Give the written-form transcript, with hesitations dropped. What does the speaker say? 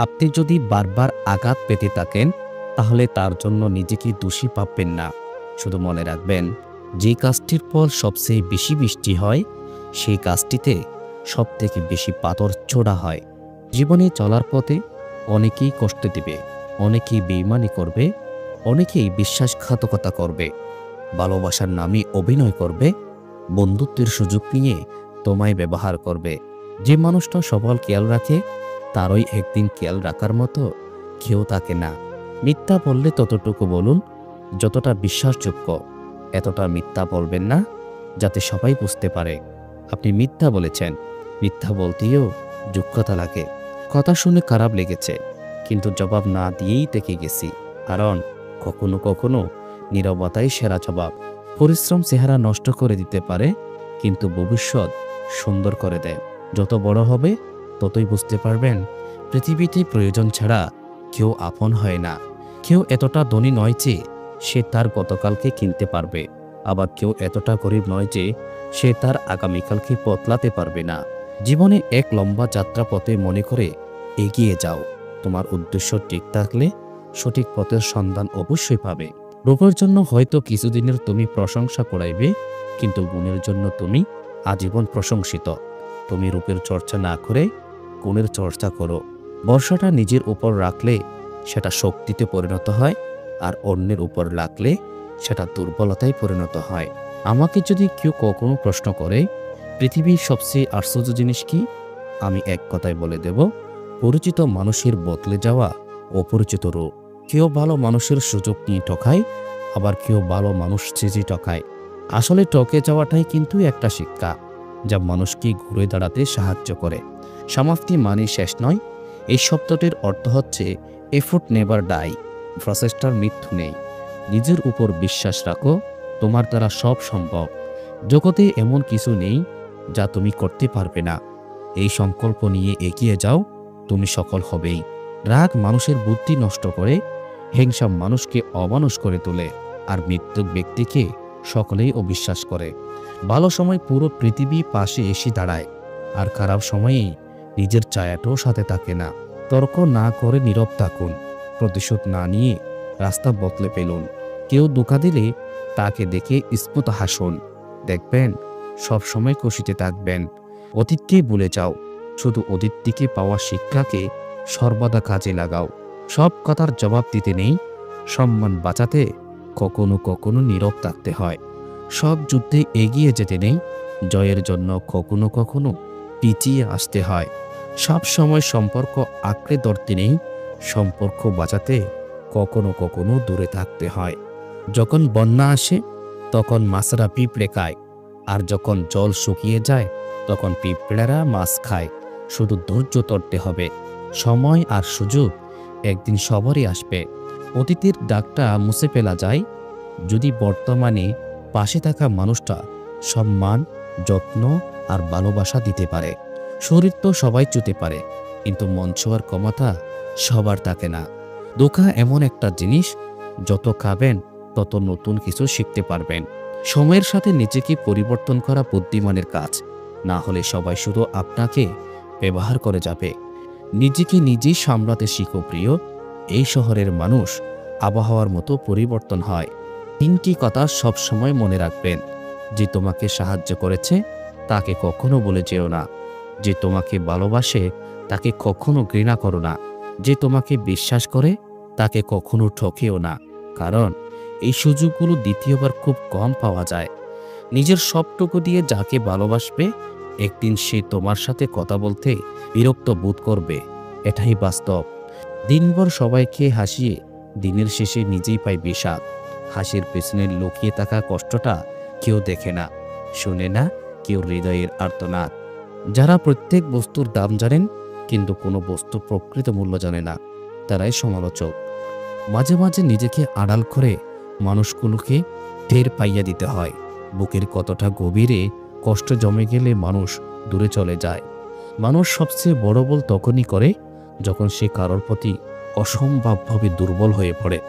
আপনি যদি বারবার আঘাত পেতে থাকেন তাহলে তার জন্য নিজেকে দোষী ভাববেন না। শুধু মনে রাখবেন, যে কাজটির পর সবচেয়ে বেশি বৃষ্টি হয় সেই কাজটিতে সবথেকে বেশি পাথর ছোড়া হয়। জীবনে চলার পথে অনেকেই কষ্ট দেবে, অনেকেই বেইমানি করবে, অনেকেই বিশ্বাসঘাতকতা করবে, ভালোবাসার নামে অভিনয় করবে, বন্ধুত্বের সুযোগ নিয়ে তোমায় ব্যবহার করবে। যে মানুষটা সবল খেয়াল রাখে তারই একদিন খেয়াল রাখার মতো কেউ থাকে না। মিথ্যা বললে ততটুকু বলুন যতটা বিশ্বাসযোগ্য, এতটা মিথ্যা বলবেন না যাতে সবাই বুঝতে পারে আপনি মিথ্যা বলেছেন। মিথ্যা বলতেও যোগ্যতা লাগে। কথা শুনে খারাপ লেগেছে, কিন্তু জবাব না দিয়েই থেকে গেছি, কারণ কখনো কখনো নীরবতাই সেরা জবাব। পরিশ্রম চেহারা নষ্ট করে দিতে পারে, কিন্তু ভবিষ্যৎ সুন্দর করে দেয়। যত বড় হবে ততই বুঝতে পারবেন পৃথিবীতে প্রয়োজন ছাড়া কেউ আপন হয় না। কেউ এতটা ধনী নয় যে সে তার গতকালকে কিনতে পারবে, আবার কেউ এতটা গরিব নয় যে সে তার আগামীকালকে বদলাতে পারবে না। জীবনে এক লম্বা যাত্রা পথে মনে করে এগিয়ে যাও। তোমার উদ্দেশ্য ঠিক থাকলে সঠিক পথের সন্ধান অবশ্যই পাবে। রূপের জন্য হয়তো কিছুদিনের তুমি প্রশংসা করাইবে, কিন্তু গুণের জন্য তুমি আজীবন প্রশংসিত। তুমি রূপের চর্চা না করে গুণের চর্চা করো। ভরসাটা নিজের উপর রাখলে সেটা শক্তিতে পরিণত হয়, আর অন্যের উপর রাখলে সেটা দুর্বলতায় পরিণত হয়। আমাকে যদি কেউ কখনো প্রশ্ন করে পৃথিবীর সবচেয়ে আশ্চর্য জিনিস কি, আমি এক কথায় বলে দেব, পরিচিত মানুষের বদলে যাওয়া অপরিচিত রূপ। কেউ ভালো মানুষের সুযোগ নিয়ে ঠকায়, আবার কেউ ভালো মানুষ চেঁচে ঠকায়। আসলে ঠকে যাওয়াটাই কিন্তু একটা শিক্ষা, যা মানুষকে ঘুরে দাঁড়াতে সাহায্য করে। সমাপ্তি মানে শেষ নয়, এই শব্দটির অর্থ হচ্ছে এফোর্ট নেভার ডাই, প্রচেষ্টার মৃত্যু নেই। নিজের উপর বিশ্বাস রাখো, তোমার দ্বারা সব সম্ভব। জগতে এমন কিছু নেই যা তুমি করতে পারবে না। এই সংকল্প নিয়ে এগিয়ে যাও, তুমি সফল হবেই। রাগ মানুষের বুদ্ধি নষ্ট করে, হিংসা মানুষকে অমানুষ করে তোলে, আর মৃত্যু ব্যক্তিকে সকলেই অবিশ্বাস করে। ভালো সময় পুরো পৃথিবী পাশে এসে দাঁড়ায়, আর খারাপ সময়ে নিজের ছায়াটাও সাথে থাকে না। তর্ক না করে নীরব থাকুন, প্রতিশোধ না নিয়ে রাস্তা বদলে ফেলুন। কেউ ধোঁকা দিলে তাকে দেখে স্ফুট হাসুন, দেখবেন সব সময় খুশিতে থাকবেন। অতীতকে ভুলে যাও, শুধু অতীত থেকে পাওয়া শিক্ষাকে সর্বদা কাজে লাগাও। সব কথার জবাব দিতে নেই, সম্মান বাঁচাতে কখনো কখনো নীরব থাকতে হয়। সব যুদ্ধে এগিয়ে যেতে নেই, জয়ের জন্য কখনো কখনো পিছিয়ে আসতে হয়। সব সময় সম্পর্ক আঁকড়ে ধরতে নেই, সম্পর্ক বাঁচাতে কখনো কখনো দূরে থাকতে হয়। যখন বন্যা আসে তখন মাছরা পিঁপড়ে খায়, আর যখন জল শুকিয়ে যায় তখন পিঁপড়েরা মাছ খায়। শুধু ধৈর্য ধরতে হবে, সময় আর সুযোগ একদিন সবারই আসবে। অতীতের দাগটা মুছে ফেলা যায় যদি বর্তমানে পাশে থাকা মানুষটা সম্মান, যত্ন আর ভালোবাসা দিতে পারে। শরীর তো সবাই চুতে পারে, কিন্তু মন ছোঁয়ার ক্ষমতা সবার থাকে না। ধোঁকা এমন একটা জিনিস, যত খাবেন তত নতুন কিছু শিখতে পারবেন। সময়ের সাথে নিজেকে পরিবর্তন করা বুদ্ধিমানের কাজ, না হলে সবাই শুধু আপনাকে ব্যবহার করে যাবে। নিজেকে নিজেই সামলাতে শিখো প্রিয়। এই শহরের মানুষ আবহাওয়ার মতো পরিবর্তন হয়। তিনটি কথা সব সময় মনে রাখবেন: যে তোমাকে সাহায্য করেছে তাকে কখনো বলে যেও না, যে তোমাকে ভালোবাসে তাকে কখনো ঘৃণা করো না, যে তোমাকে বিশ্বাস করে তাকে কখনো ঠকেও না, কারণ এই সুযোগগুলো দ্বিতীয়বার খুব কম পাওয়া যায়। নিজের সবটুকু দিয়ে যাকে ভালোবাসবে একদিন সে তোমার সাথে কথা বলতে বিরক্ত বোধ করবে, এটাই বাস্তব। দিনভর সবাইকে হাসিয়ে দিনের শেষে নিজেই পায় বিষাদ। হাসির পেছনে লুকিয়ে থাকা কষ্টটা কেউ দেখে না, শোনে না কেউ হৃদয়ের আর্তনাদ। যারা প্রত্যেক বস্তুর দাম জানেন কিন্তু কোনো বস্তুর প্রকৃত মূল্য জানে না, তারাই সমালোচক। মাঝে মাঝে নিজেকে আড়াল করে মানুষগুলোকে টের পাইয়া দিতে হয়। বুকের কতটা গভীরে কষ্ট জমে গেলে মানুষ দূরে চলে যায়। মানুষ সবচেয়ে বড় ভুল তখনই করে যখন সে কারোর প্রতি অসম্ভবভাবে দুর্বল হয়ে পড়ে।